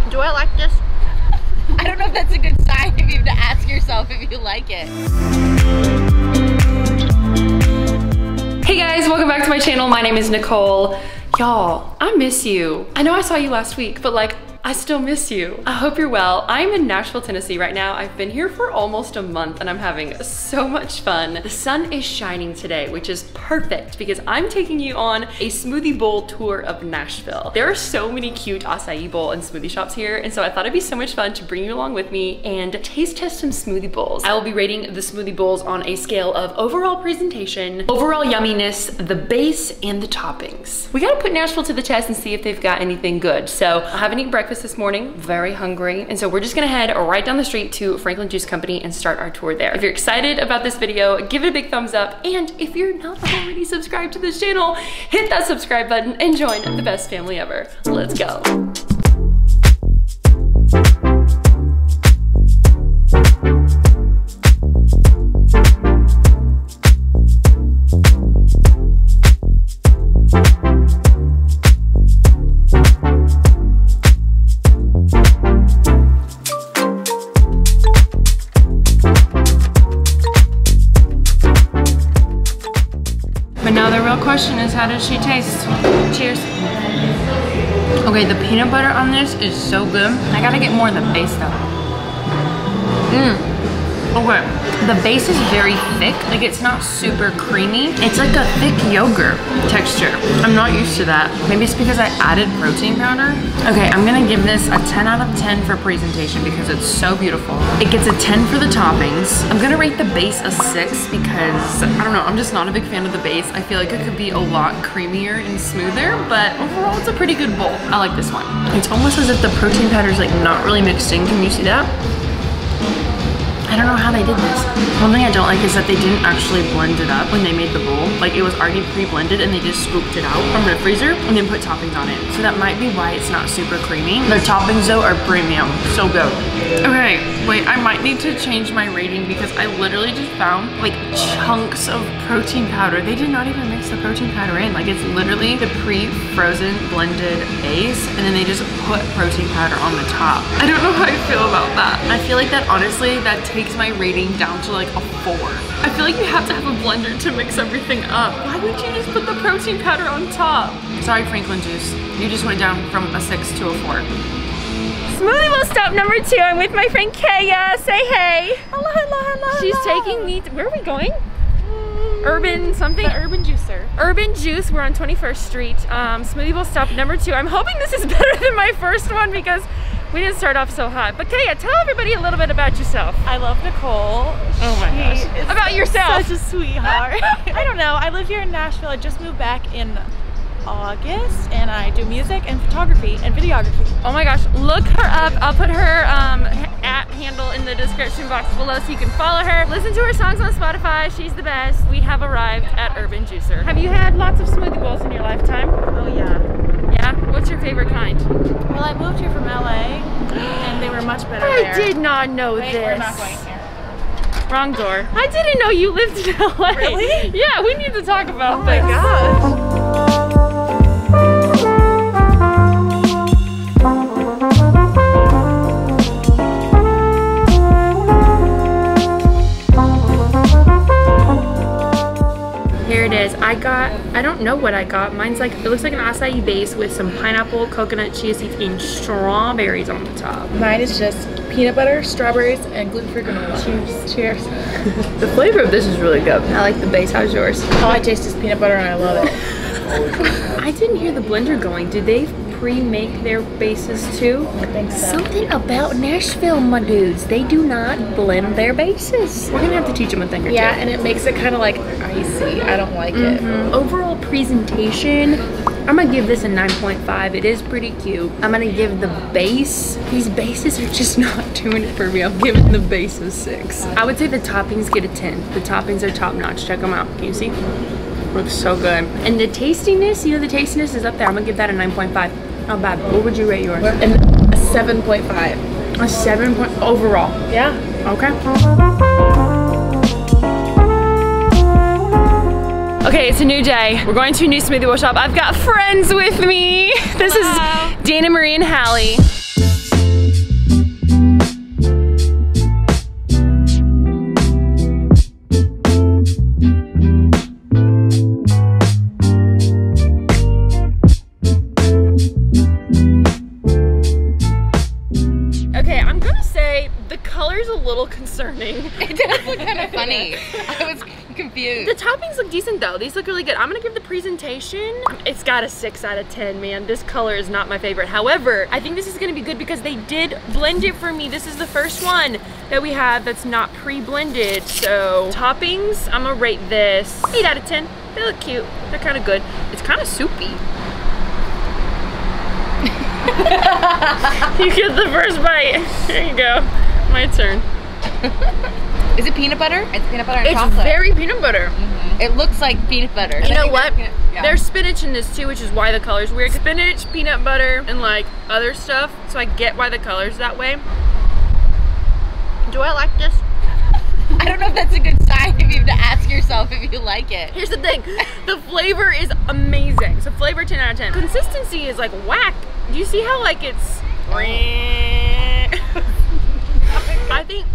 Do I like this? I don't know if that's a good sign if you have to ask yourself if you like it. Hey guys, welcome back to my channel. My name is Nicole. Y'all, I miss you. I know I saw you last week, but like, I still miss you. I hope you're well. I'm in Nashville, Tennessee right now. I've been here for almost a month and I'm having so much fun. The sun is shining today, which is perfect because I'm taking you on a smoothie bowl tour of Nashville. There are so many cute acai bowl and smoothie shops here, and so I thought it'd be so much fun to bring you along with me and taste test some smoothie bowls. I will be rating the smoothie bowls on a scale of overall presentation, overall yumminess, the base, and the toppings. We gotta put Nashville to the test and see if they've got anything good. So I haven't eaten breakfast this morning, very hungry, and so we're just gonna head right down the street to Franklin Juice Company and start our tour there. If you're excited about this video, give it a big thumbs up, and if you're not already subscribed to this channel, hit that subscribe button and join the best family ever. Let's go. Question is, how does she taste? Cheers. Okay, the peanut butter on this is so good. I gotta get more of the base though. Okay, the base is very thick. Like, it's not super creamy. It's like a thick yogurt texture. I'm not used to that. Maybe it's because I added protein powder. Okay, I'm gonna give this a 10 out of 10 for presentation because it's so beautiful. It gets a 10 for the toppings. I'm gonna rate the base a 6 because, I don't know, I'm just not a big fan of the base. I feel like it could be a lot creamier and smoother, but overall it's a pretty good bowl. I like this one. It's almost as if the protein powder is like not really mixed in. Can you see that? I don't know how they did this. One thing I don't like is that they didn't actually blend it up when they made the bowl. Like, it was already pre-blended and they just scooped it out from the freezer and then put toppings on it. So that might be why it's not super creamy. The toppings though are premium. So good. Okay, wait, I might need to change my rating because I literally just found like chunks of protein powder. They did not even mix the protein powder in. Like, it's literally the pre-frozen blended base and then they just put protein powder on the top. I don't know how I feel about that. I feel like that honestly, that takes my rating down to like a 4. I feel like you have to have a blender to mix everything up. Why would you just put the protein powder on top? Sorry, Franklin Juice. You just went down from a 6 to a 4. Smoothie bowl stop number 2. I'm with my friend Kaya. Say hey. Hello, hello, hello. She's taking me to, where are we going? Urban something? The Urban Juicer. Urban Juice. We're on 21st Street. Smoothie bowl stop number 2. I'm hoping this is better than my first one because we didn't start off so hot. But Kaya, tell everybody a little bit about yourself. I love Nicole. Oh my gosh. About yourself. Such a sweetheart. I don't know. I live here in Nashville. I just moved back in August and I do music and photography and videography. Oh my gosh, look her up. I'll put her handle in the description box below so you can follow her. Listen to her songs on Spotify. She's the best. We have arrived at Urban Juicer. Have you had lots of smoothie bowls in your lifetime? Oh yeah. Yeah? What's your favorite kind? Well, I moved here from LA and they were much better there. I did not know Wait, this. we're not going here. Wrong door. I didn't know you lived in LA. Really? Yeah, we need to talk about Oh my gosh. I don't know what I got. Mine's like, it looks like an acai base with some pineapple, coconut, chia seeds, and strawberries on the top. Mine is just peanut butter, strawberries, and gluten-free granola. Cheers. Cheers. The flavor of this is really good. I like the base. How's yours? All I taste is peanut butter and I love it. I didn't hear the blender going. Did they pre-make their bases too? I think so. Something about Nashville, my dudes. They do not blend their bases. We're gonna have to teach them a thing or two. Yeah, and it makes it kind of like icy. I don't like it. Overall presentation, I'm gonna give this a 9.5. It is pretty cute. I'm gonna give the base, these bases are just not doing it for me. I'm giving the base a 6. I would say the toppings get a 10. The toppings are top notch. Check them out. Can you see? Looks so good. And the tastiness, you know, the tastiness is up there. I'm gonna give that a 9.5. Not bad. What would you rate yours? And a 7.5. A 7 overall? Yeah. Okay. Okay, it's a new day. We're going to a new smoothie bowl shop. I've got friends with me. This is Dana Marie and Hallie. little concerning. It does look kind of funny. I was confused. The toppings look decent though. These look really good. I'm gonna give the presentation, it's got a 6 out of 10, man. This color is not my favorite. However, I think this is gonna be good because they did blend it for me. This is the first one that we have that's not pre-blended. So toppings, I'm gonna rate this 8 out of 10. They look cute. They're kind of good. It's kind of soupy. You get the first bite. There you go. My turn. Is it peanut butter? It's peanut butter and It's chocolate. very peanut butter. It looks like peanut butter. You know what? Yeah. There's spinach in this too, which is why the color's weird. Spinach, peanut butter, and like other stuff. So I get why the color's that way. Do I like this? I don't know if that's a good sign if you have to ask yourself if you like it. Here's the thing. The flavor is amazing. So flavor 10 out of 10. Consistency is like whack. Do you see how like it's... I think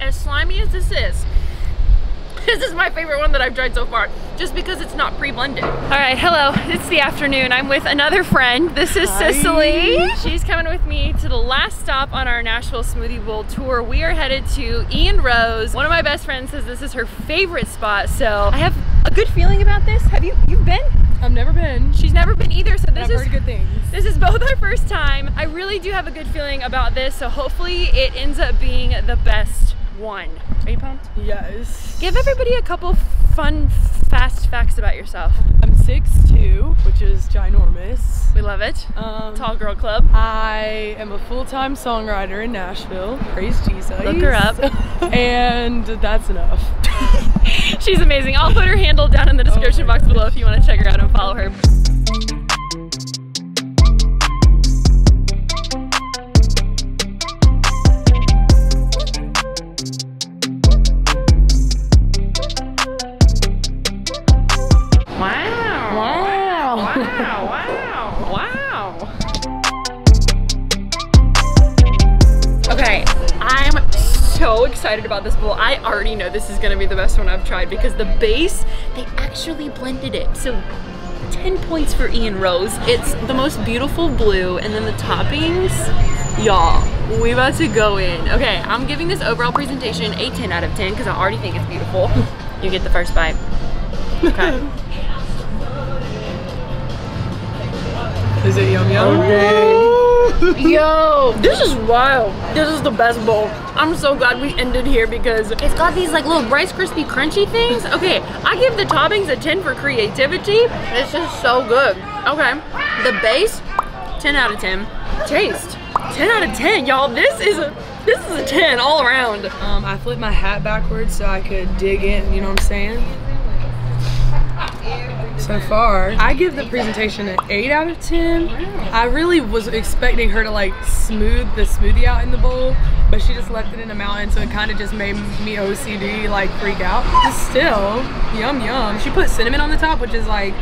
as slimy as this is my favorite one that I've tried so far, just because it's not pre-blended. All right, hello, it's the afternoon. I'm with another friend. This is Cicely. She's coming with me to the last stop on our Nashville Smoothie Bowl tour. We are headed to Ian Rose. One of my best friends says this is her favorite spot, so I have a good feeling about this. Have you've been? I've never been. She's never been either, so this I've heard good things. This is both our first time. I really do have a good feeling about this, so hopefully it ends up being the best one. Are you pumped? Yes. Give everybody a couple fun, fast facts about yourself. I'm 6'2", which is ginormous. We love it. Tall Girl Club. I am a full-time songwriter in Nashville. Praise Jesus. Look her up. And that's enough. She's amazing. I'll put her handle down in the description box below if you want to check her out and follow her. Okay, I'm so excited about this bowl. I already know this is gonna be the best one I've tried because the base, they actually blended it. So 10 points for Ian Rose. It's the most beautiful blue, and then the toppings, y'all, we about to go in. Okay, I'm giving this overall presentation a 10 out of 10 because I already think it's beautiful. You get the first bite. Okay. Is it yum yum? Yo, this is wild. This is the best bowl. I'm so glad we ended here because it's got these like little Rice Krispie crunchy things. Okay, I give the toppings a 10 for creativity. It's just so good. Okay, the base, 10 out of 10. Taste, 10 out of 10, y'all. This is a 10 all around. I flipped my hat backwards so I could dig in, you know what I'm saying? So far, I give the presentation an 8 out of 10. I really was expecting her to like smooth the smoothie out in the bowl, but she just left it in a mountain, so it kind of just made me OCD, like freak out. But still, yum yum. She put cinnamon on the top, which is like,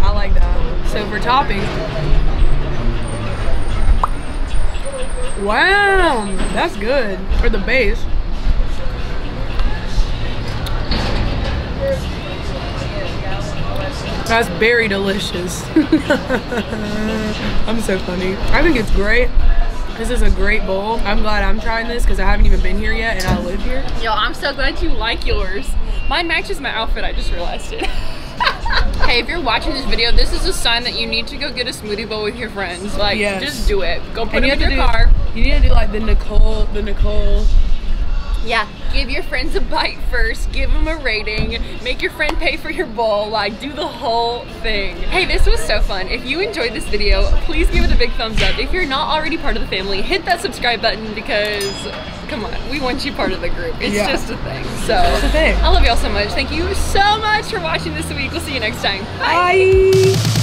I like that. So for toppings, wow, that's good. For the base, that's very delicious. I'm so funny. I think it's great. This is a great bowl. I'm glad I'm trying this because I haven't even been here yet and I live here. Yo, I'm so glad you like yours. Mine matches my outfit, I just realized it. Hey, if you're watching this video, this is a sign that you need to go get a smoothie bowl with your friends. Like, yes. Just do it. Go put And them in your car. You need to do like the Nicole. Yeah, give your friends a bite first, give them a rating, make your friend pay for your bowl, like do the whole thing. Hey, this was so fun. If you enjoyed this video, please give it a big thumbs up. If you're not already part of the family, hit that subscribe button because, come on, we want you part of the group. It's just a thing. So, It's a thing. I love y'all so much. Thank you so much for watching this week. We'll see you next time. Bye.